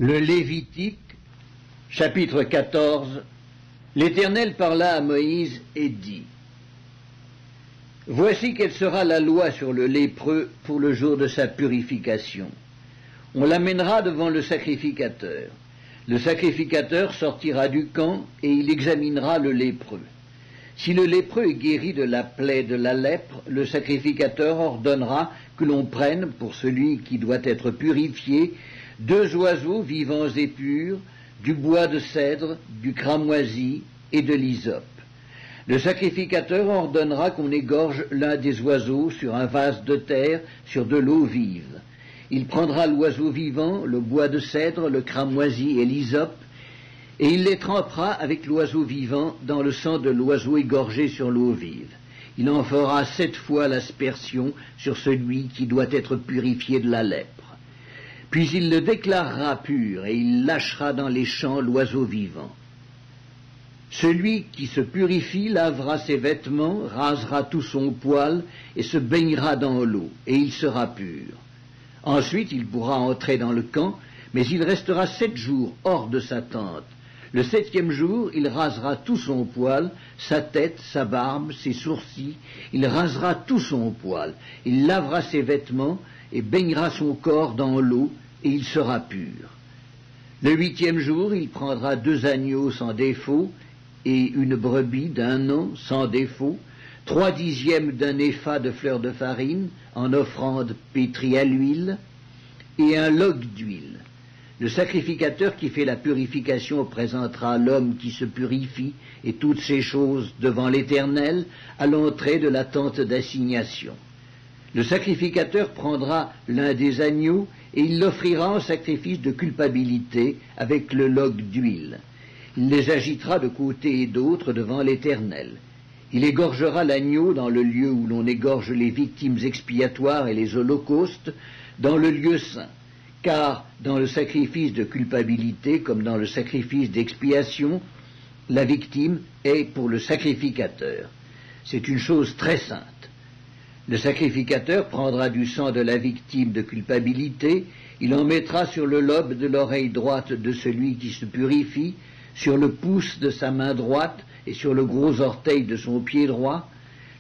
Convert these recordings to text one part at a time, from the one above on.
Le Lévitique, chapitre 14. L'Éternel parla à Moïse et dit: Voici quelle sera la loi sur le lépreux pour le jour de sa purification. On l'amènera devant le sacrificateur. Le sacrificateur sortira du camp et il examinera le lépreux. Si le lépreux est guéri de la plaie de la lèpre, le sacrificateur ordonnera que l'on prenne, pour celui qui doit être purifié, 2 oiseaux vivants et purs, du bois de cèdre, du cramoisi et de l'hysope. Le sacrificateur ordonnera qu'on égorge l'un des oiseaux sur un vase de terre, sur de l'eau vive. Il prendra l'oiseau vivant, le bois de cèdre, le cramoisi et l'hysope, et il les trempera avec l'oiseau vivant dans le sang de l'oiseau égorgé sur l'eau vive. Il en fera 7 fois l'aspersion sur celui qui doit être purifié de la lèpre. Puis il le déclarera pur, et il lâchera dans les champs l'oiseau vivant. Celui qui se purifie lavera ses vêtements, rasera tout son poil, et se baignera dans l'eau, et il sera pur. Ensuite il pourra entrer dans le camp, mais il restera 7 jours hors de sa tente. Le 7e jour, il rasera tout son poil, sa tête, sa barbe, ses sourcils, il rasera tout son poil, il lavera ses vêtements, et baignera son corps dans l'eau, et il sera pur. Le 8e jour, il prendra 2 agneaux sans défaut, et une brebis d'1 an sans défaut, 3/10 d'un épha de fleur de farine, en offrande pétrie à l'huile, et un log d'huile. Le sacrificateur qui fait la purification présentera l'homme qui se purifie et toutes ces choses devant l'Éternel à l'entrée de la tente d'assignation. Le sacrificateur prendra l'un des agneaux et il l'offrira en sacrifice de culpabilité avec le log d'huile. Il les agitera de côté et d'autre devant l'Éternel. Il égorgera l'agneau dans le lieu où l'on égorge les victimes expiatoires et les holocaustes, dans le lieu saint. Car dans le sacrifice de culpabilité comme dans le sacrifice d'expiation, la victime est pour le sacrificateur. C'est une chose très sainte. Le sacrificateur prendra du sang de la victime de culpabilité, il en mettra sur le lobe de l'oreille droite de celui qui se purifie, sur le pouce de sa main droite et sur le gros orteil de son pied droit.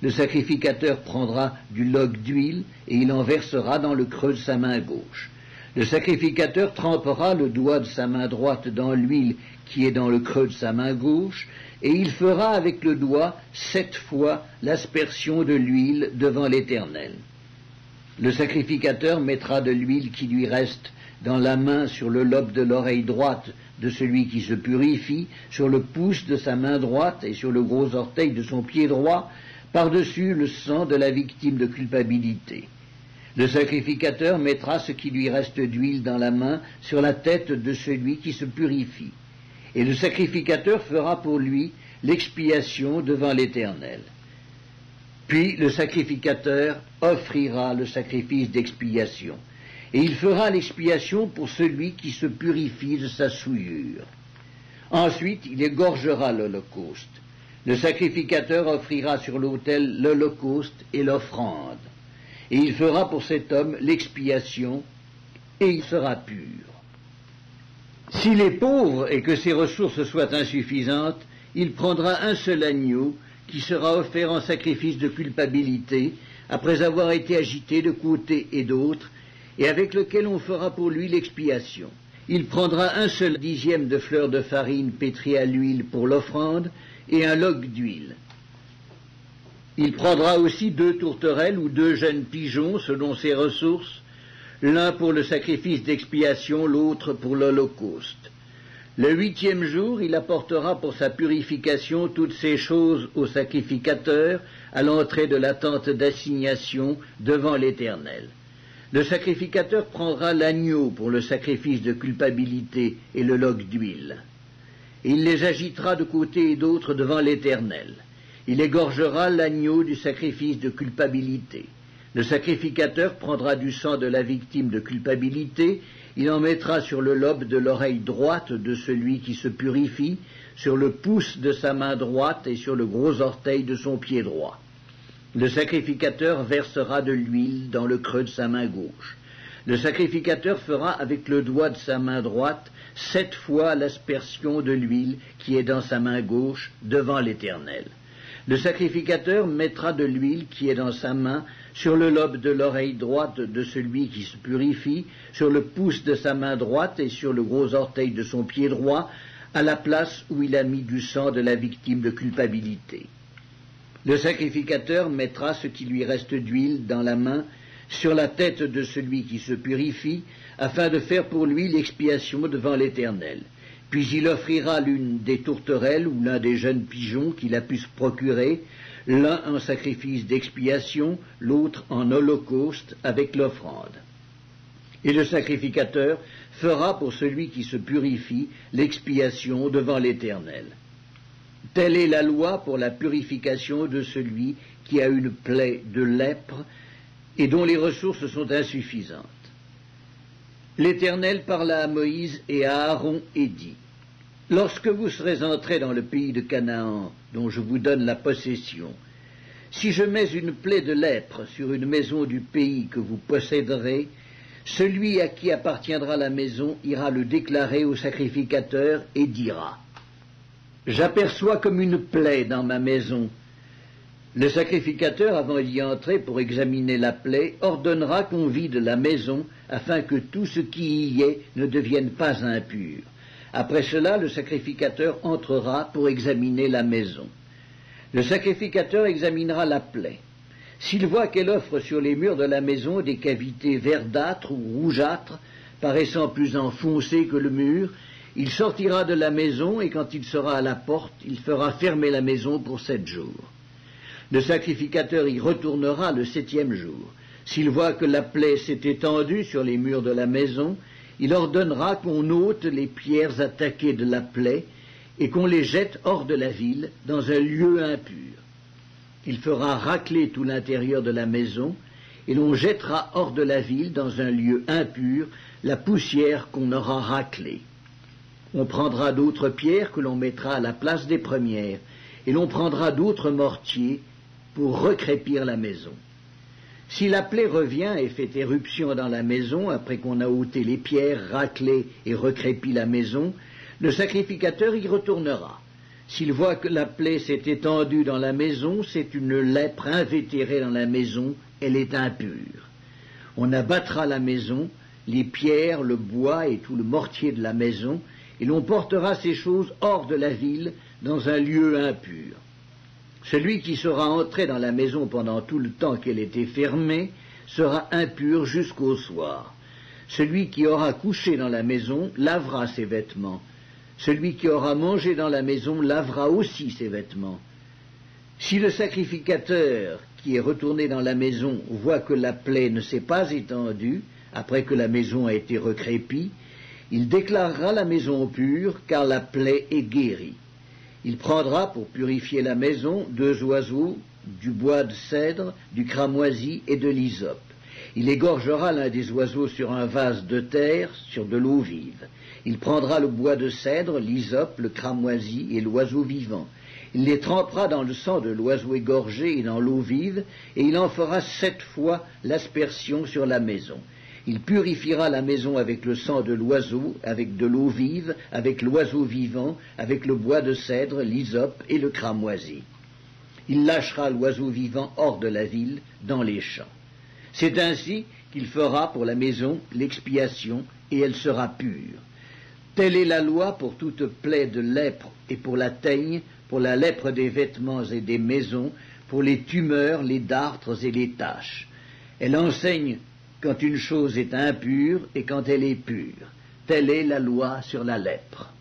Le sacrificateur prendra du log d'huile et il en versera dans le creux de sa main gauche. Le sacrificateur trempera le doigt de sa main droite dans l'huile qui est dans le creux de sa main gauche, et il fera avec le doigt 7 fois l'aspersion de l'huile devant l'Éternel. Le sacrificateur mettra de l'huile qui lui reste dans la main sur le lobe de l'oreille droite de celui qui se purifie, sur le pouce de sa main droite et sur le gros orteil de son pied droit, par-dessus le sang de la victime de culpabilité. Le sacrificateur mettra ce qui lui reste d'huile dans la main sur la tête de celui qui se purifie. Et le sacrificateur fera pour lui l'expiation devant l'Éternel. Puis le sacrificateur offrira le sacrifice d'expiation. Et il fera l'expiation pour celui qui se purifie de sa souillure. Ensuite, il égorgera l'holocauste. Le sacrificateur offrira sur l'autel l'holocauste et l'offrande. Et il fera pour cet homme l'expiation, et il sera pur. S'il est pauvre et que ses ressources soient insuffisantes, il prendra un seul agneau qui sera offert en sacrifice de culpabilité, après avoir été agité de côté et d'autre, et avec lequel on fera pour lui l'expiation. Il prendra un seul 10e de fleur de farine pétrie à l'huile pour l'offrande, et un log d'huile. Il prendra aussi 2 tourterelles ou 2 jeunes pigeons selon ses ressources, l'un pour le sacrifice d'expiation, l'autre pour l'holocauste. Le 8e jour, il apportera pour sa purification toutes ces choses au sacrificateur à l'entrée de la tente d'assignation devant l'Éternel. Le sacrificateur prendra l'agneau pour le sacrifice de culpabilité et le log d'huile. Il les agitera de côté et d'autre devant l'Éternel. Il égorgera l'agneau du sacrifice de culpabilité. Le sacrificateur prendra du sang de la victime de culpabilité, il en mettra sur le lobe de l'oreille droite de celui qui se purifie, sur le pouce de sa main droite et sur le gros orteil de son pied droit. Le sacrificateur versera de l'huile dans le creux de sa main gauche. Le sacrificateur fera avec le doigt de sa main droite 7 fois l'aspersion de l'huile qui est dans sa main gauche devant l'Éternel. Le sacrificateur mettra de l'huile qui est dans sa main sur le lobe de l'oreille droite de celui qui se purifie, sur le pouce de sa main droite et sur le gros orteil de son pied droit, à la place où il a mis du sang de la victime de culpabilité. Le sacrificateur mettra ce qui lui reste d'huile dans la main sur la tête de celui qui se purifie, afin de faire pour lui l'expiation devant l'Éternel. Puis il offrira l'une des tourterelles ou l'un des jeunes pigeons qu'il a pu se procurer, l'un en sacrifice d'expiation, l'autre en holocauste avec l'offrande. Et le sacrificateur fera pour celui qui se purifie l'expiation devant l'Éternel. Telle est la loi pour la purification de celui qui a une plaie de lèpre et dont les ressources sont insuffisantes. L'Éternel parla à Moïse et à Aaron et dit : Lorsque vous serez entrés dans le pays de Canaan, dont je vous donne la possession, si je mets une plaie de lèpre sur une maison du pays que vous posséderez, celui à qui appartiendra la maison ira le déclarer au sacrificateur et dira : J'aperçois comme une plaie dans ma maison. Le sacrificateur, avant d'y entrer pour examiner la plaie, ordonnera qu'on vide la maison afin que tout ce qui y est ne devienne pas impur. Après cela, le sacrificateur entrera pour examiner la maison. Le sacrificateur examinera la plaie. S'il voit qu'elle offre sur les murs de la maison des cavités verdâtres ou rougeâtres, paraissant plus enfoncées que le mur, il sortira de la maison et quand il sera à la porte, il fera fermer la maison pour 7 jours. Le sacrificateur y retournera le 7e jour. S'il voit que la plaie s'est étendue sur les murs de la maison, il ordonnera qu'on ôte les pierres attaquées de la plaie et qu'on les jette hors de la ville, dans un lieu impur. Il fera racler tout l'intérieur de la maison, et l'on jettera hors de la ville, dans un lieu impur, la poussière qu'on aura raclée. On prendra d'autres pierres que l'on mettra à la place des premières, et l'on prendra d'autres mortiers pour recrépir la maison. Si la plaie revient et fait éruption dans la maison, après qu'on a ôté les pierres, raclé et recrépi la maison, le sacrificateur y retournera. S'il voit que la plaie s'est étendue dans la maison, c'est une lèpre invétérée dans la maison, elle est impure. On abattra la maison, les pierres, le bois et tout le mortier de la maison, et l'on portera ces choses hors de la ville, dans un lieu impur. Celui qui sera entré dans la maison pendant tout le temps qu'elle était fermée sera impur jusqu'au soir. Celui qui aura couché dans la maison lavera ses vêtements. Celui qui aura mangé dans la maison lavera aussi ses vêtements. Si le sacrificateur qui est retourné dans la maison voit que la plaie ne s'est pas étendue, après que la maison a été recrépie, il déclarera la maison pure, car la plaie est guérie. Il prendra pour purifier la maison 2 oiseaux, du bois de cèdre, du cramoisi et de l'hysope. Il égorgera l'un des oiseaux sur un vase de terre, sur de l'eau vive. Il prendra le bois de cèdre, l'hysope, le cramoisi et l'oiseau vivant. Il les trempera dans le sang de l'oiseau égorgé et dans l'eau vive, et il en fera 7 fois l'aspersion sur la maison. Il purifiera la maison avec le sang de l'oiseau, avec de l'eau vive, avec l'oiseau vivant, avec le bois de cèdre, l'hysope et le cramoisi. Il lâchera l'oiseau vivant hors de la ville, dans les champs. C'est ainsi qu'il fera pour la maison l'expiation, et elle sera pure. Telle est la loi pour toute plaie de lèpre et pour la teigne, pour la lèpre des vêtements et des maisons, pour les tumeurs, les dartres et les taches. Elle enseigne quand une chose est impure et quand elle est pure. Telle est la loi sur la lèpre.